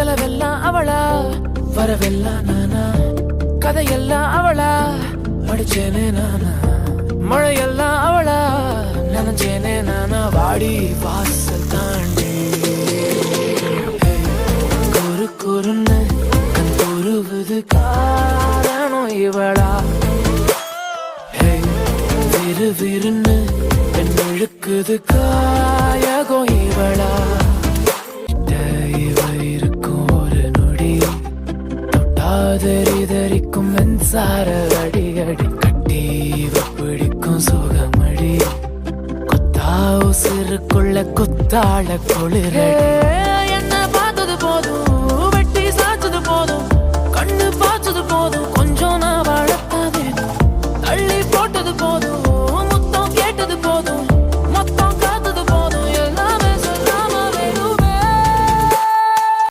செலவெல்லாம் அவளா, வரவெல்லாம் நானா, கதையெல்லாம் அவளா, படிச்சேனே நானா, மழையெல்லாம் அவளா, நனைஞ்சேனே நானா, வாடி வாசல் தாண்டி குறு குறுன்னு கண் குருவுது காரணம் இவளா, விறு விறுன்னு பெண் இழுக்குது காயகம் இவளா, இவ இருக்கும் ஒரு நொடி தொட்டாதறிதறிக்கும் மின்சார அடிகடி கட்டி இவ பிடிக்கும் சுகமடி கொத்தா உசிருக்குள்ள குத்தாள குளிரடி